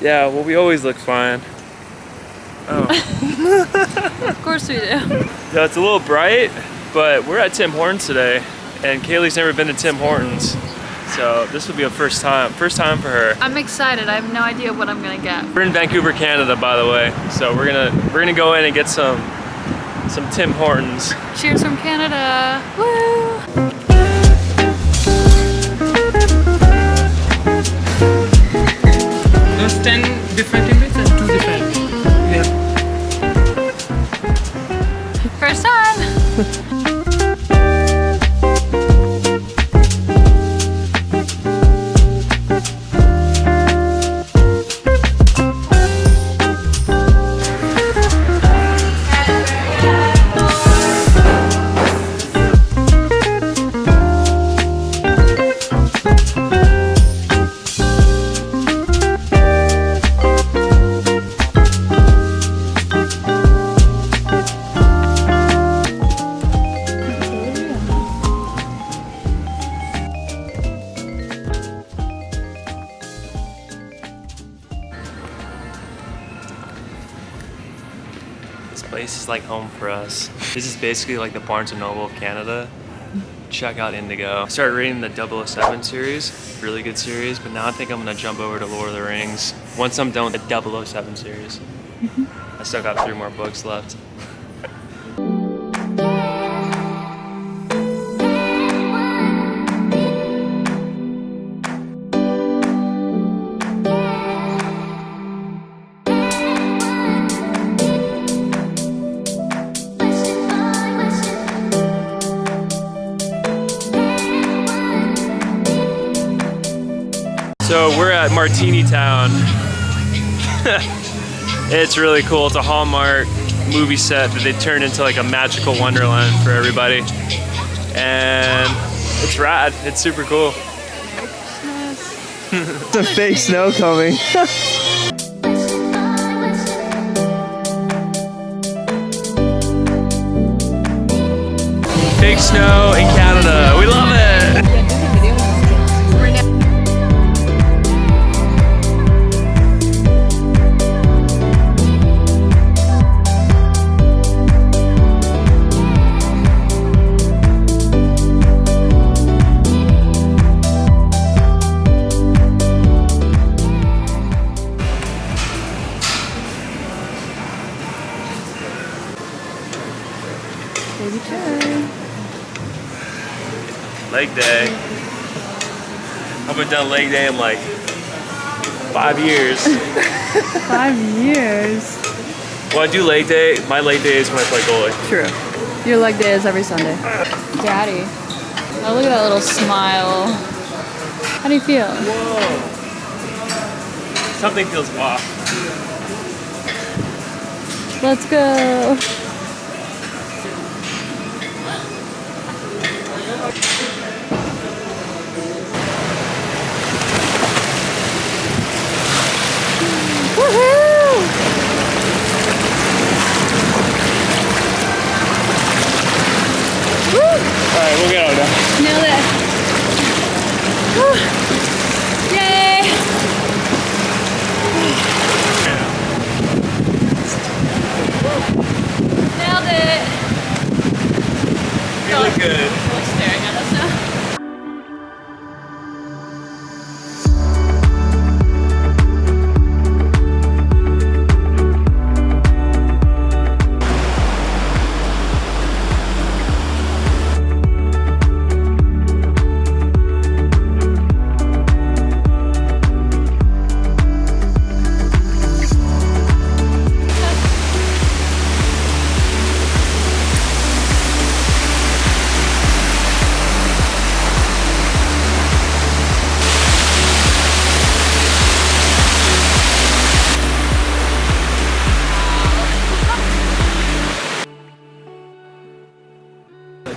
Yeah, well, we always look fine. Oh. Of course we do. Yeah, it's a little bright, but we're at Tim Hortons today, and Kaylee's never been to Tim Hortons. So this will be a first time for her. I'm excited. I have no idea what I'm gonna get. We're in Vancouver, Canada, by the way. So we're gonna go in and get some Tim Hortons. Cheers from Canada. Woo! Those 10 different images and 2 different. Yeah. First time. This place is like home for us. This is basically like the Barnes & Noble of Canada. Check out Indigo. I started reading the 007 series, really good series, but now I think I'm gonna jump over to Lord of the Rings once I'm done with the 007 series. I still got 3 more books left. So we're at Martini Town. It's really cool. It's a Hallmark movie set that they turned into like a magical wonderland for everybody. And it's rad. It's super cool. It's a fake snow coming. Fake snow in Canada. We love it. Leg day. I haven't done leg day in like 5 years. 5 years. Well, I do leg day. My leg day is when I play goalie. True. Your leg day is every Sunday. Daddy. Oh, look at that little smile. How do you feel? Whoa. Something feels off. Let's go. Woohoo! Woo! Alright, we'll get out now. Nailed it. Woo! Yay! Nailed it. You look good. People staring at us now.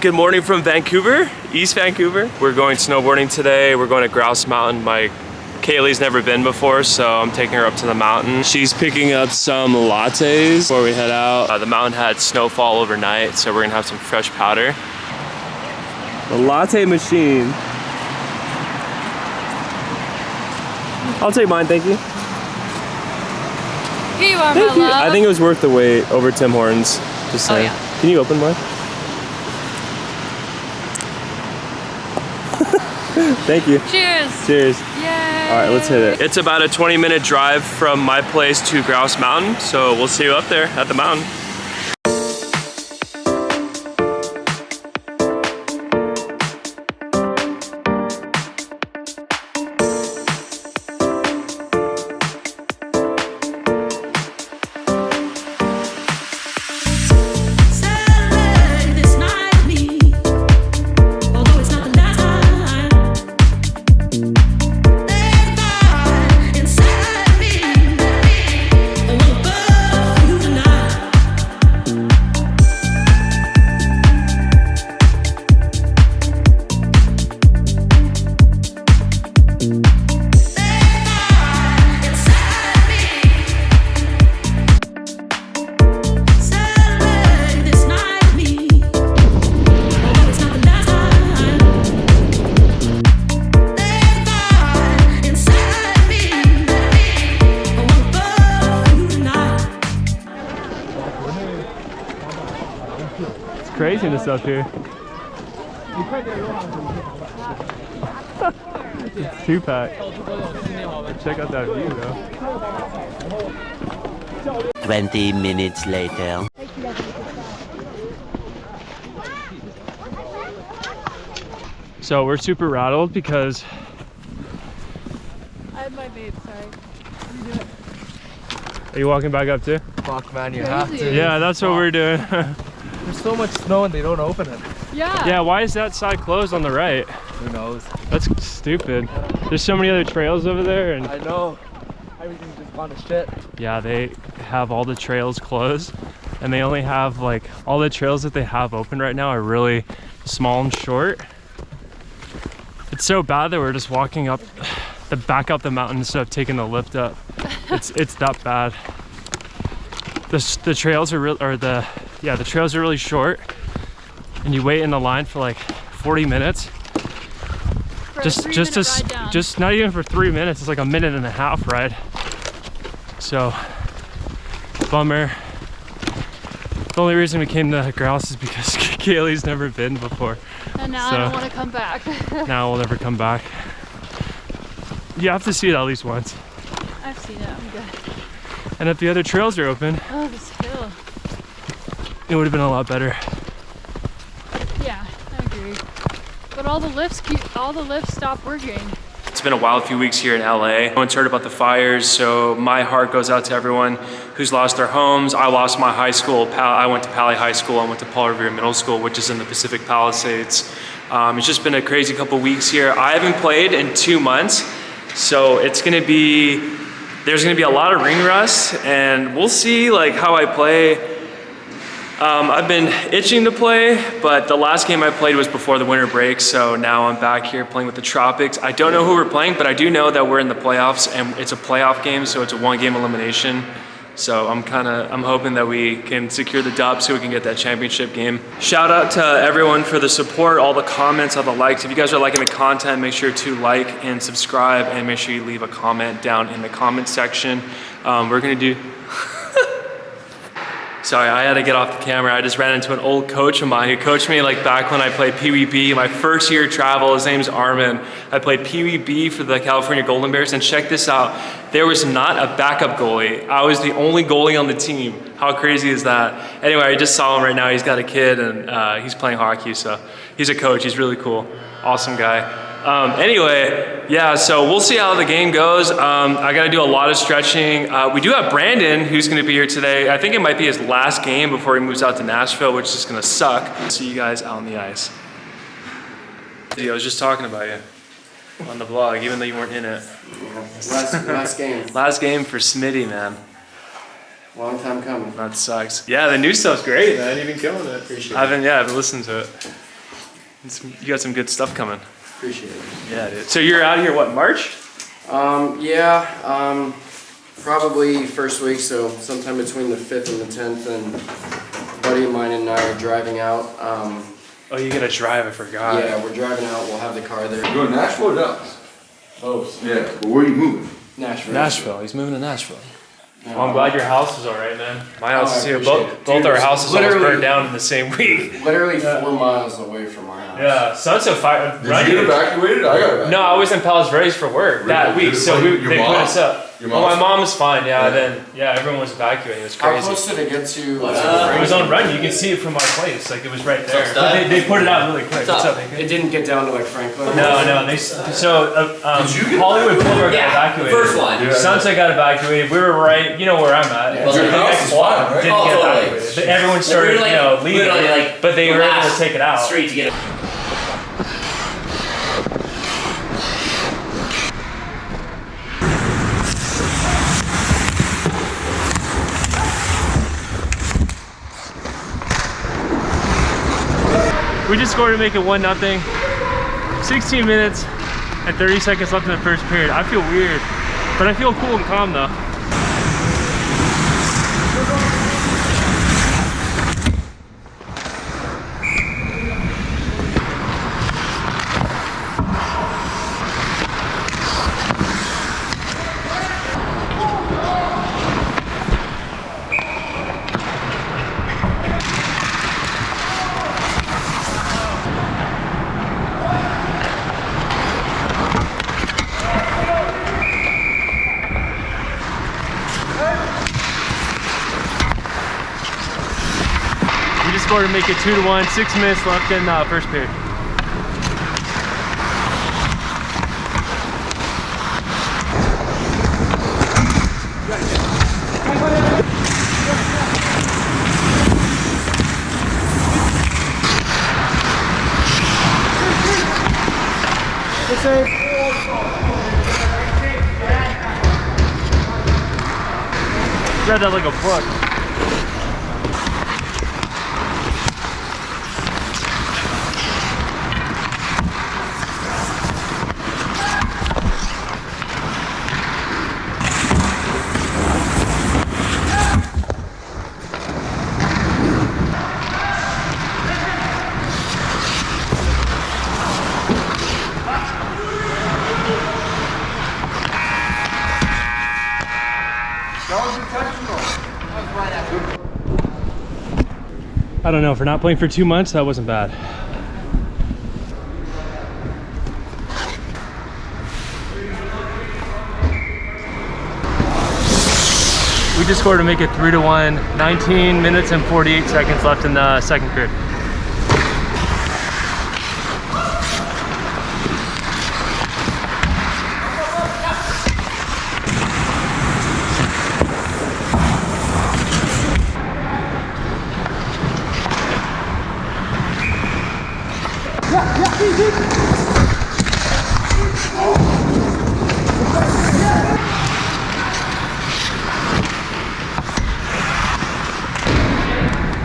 Good morning from Vancouver, East Vancouver. We're going snowboarding today. We're going to Grouse Mountain. Kaylee's never been before, so I'm taking her up to the mountain. She's picking up some lattes before we head out. The mountain had snowfall overnight, so we're gonna have some fresh powder. The latte machine. I'll take mine, thank you. you are, Thank my you. love. I think it was worth the wait over Tim Hortons. Just saying. yeah. Can you open more? Thank you. Cheers. Cheers. Yay. All right, let's hit it. It's about a 20-minute drive from my place to Grouse Mountain, so we'll see you up there at the mountain. Craziness up here. It's 2-pack. Check out that view though. 20 minutes later. So we're super rattled because I have my babe, sorry. You do it. are you walking back up too? Fuck, man, you have to. Yeah, that's what we're doing. There's so much snow and they don't open it. Yeah. Yeah, why is that side closed on the right? Who knows? That's stupid. There's so many other trails over there, and I know. Everything's just gone to shit. yeah, they have all the trails closed, and they only have like all the trails that they have open right now are really small and short. It's so bad that we're just walking up back up the mountain instead of taking the lift up. It's that bad. The trails are the trails are really short, and you wait in the line for like 40 minutes. Just not even for 3 minutes. It's like a minute and a half ride. So bummer. The only reason we came to Grouse is because Kaylee's never been before. And now I don't want to come back. Now we'll never come back. You have to see it at least once. I've seen it, I'm good. And if the other trails are open, Oh, this hill. it would have been a lot better. Yeah, I agree. But all the lifts stopped working. It's been a wild few weeks here in LA. Everyone's heard about the fires, so my heart goes out to everyone who's lost their homes. I lost my high school. I went to Pali High School. I went to Paul Revere Middle School, which is in the Pacific Palisades. It's just been a crazy couple weeks here. I haven't played in 2 months, so there's gonna be a lot of ring rust, and we'll see like how I play. I've been itching to play, but the last game I played was before the winter break, so now I'm back here playing with the Tropics. I don't know who we're playing, but I do know that we're in the playoffs, and it's a playoff game, so it's a 1-game elimination. So I'm hoping that we can secure the dub so we can get that championship game. Shout out to everyone for the support, all the comments, all the likes. If you guys are liking the content, make sure to like and subscribe, and make sure you leave a comment down in the comment section. We're gonna do... Sorry, I had to get off the camera. I just ran into an old coach of mine who coached me like back when I played PWB, my first year of travel. His name's Armin. I played PWB for the California Golden Bears, and check this out. There was not a backup goalie. I was the only goalie on the team. How crazy is that? Anyway, I just saw him right now. He's got a kid, and he's playing hockey, so he's a coach. He's really cool. Awesome guy. Anyway, yeah, so we'll see how the game goes. I gotta do a lot of stretching. We do have Brandon, who's gonna be here today. I think it might be his last game before he moves out to Nashville, which is gonna suck. See you guys out on the ice. I was just talking about you on the vlog, even though you weren't in it. Last game. Last game for Smitty, man. Long time coming. That sucks. Yeah, the new stuff's great, man. You've been killing it. Appreciate it. I haven't listened to it. You got some good stuff coming. Appreciate it. Yeah, dude. So you're out here, what, March? Probably first week, so sometime between the 5th and the 10th, and a buddy of mine and I are driving out. Oh, you gotta drive, I forgot. Yeah, we're driving out, we'll have the car there. You going to Nashville or Dallas? Both. Yeah, but where are you moving? Nashville. Nashville, he's moving to Nashville. Well, I'm glad your house was all right, man. My house is here. Both Dude, our houses almost literally- burned down in the same week. Literally 4 miles away from our house. Yeah, Sunset Fire. Did you get evacuated? I got evacuated. No, I was in Palos Verdes for work that week, so they put us up. Your Oh, my mom's- mom was fine. Yeah, then everyone was evacuating. It was How crazy. close did it get to? It was on Run. You can see it from our place. Like it was right there. But they put it out really quick. What's up, It didn't get down to like Franklin? No. Hollywood Boulevard got evacuated. The first one. Sunset got evacuated. We were right, you know where I'm at. Well, your house is fine, right? Didn't get evacuated. But everyone started, leaving. But they were able to take it out. Street to get it. We just scored to make it 1-0. 16 minutes and 30 seconds left in the first period. I feel weird, but I feel cool and calm though. Scored to make it 2-1. 6 minutes left in first period. Grab that like a book. I don't know, for not playing for 2 months, that wasn't bad. We just scored to make it 3-1, 19 minutes and 48 seconds left in the second period.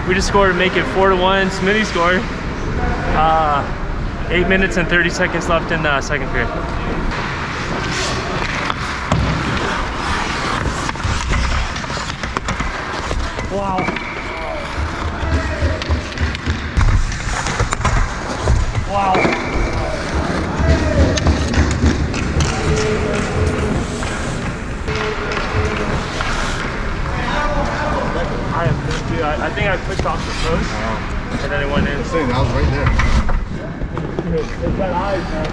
We just scored to make it 4-1. Smitty scored. 8 minutes and 30 seconds left in the second period. Wow. Wow. I think I clicked off the post and then it went in. I was right there. It's got eyes, man.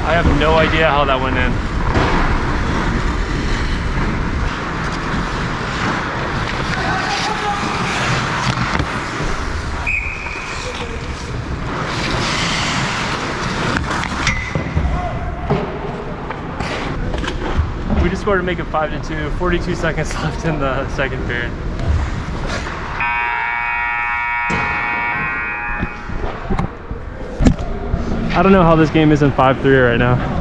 I have no idea how that went in. We just scored to make it 5-2, 42 seconds left in the second period. I don't know how this game isn't 5-3 right now.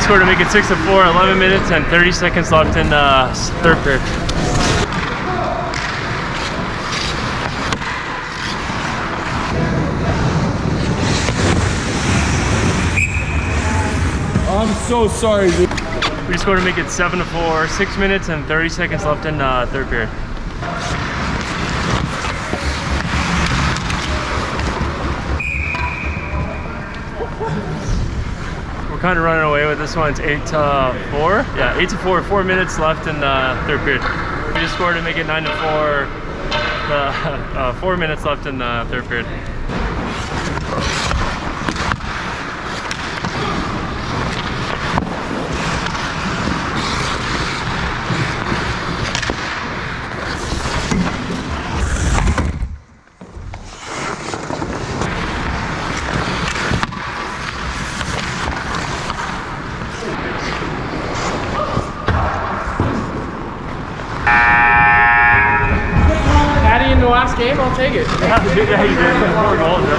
score to make it 6-4, 11 minutes and 30 seconds left in the third period. I'm so sorry, dude. We scored to make it 7-4, 6 minutes and 30 seconds left in the third period. We're kind of running away with this one. It's 8-4. Yeah, 8-4, 4 minutes left in the third period. We just scored to make it 9-4. 4 minutes left in the third period. Patty in the last game, I'll take it. Yeah, you did. 4 goals, bro.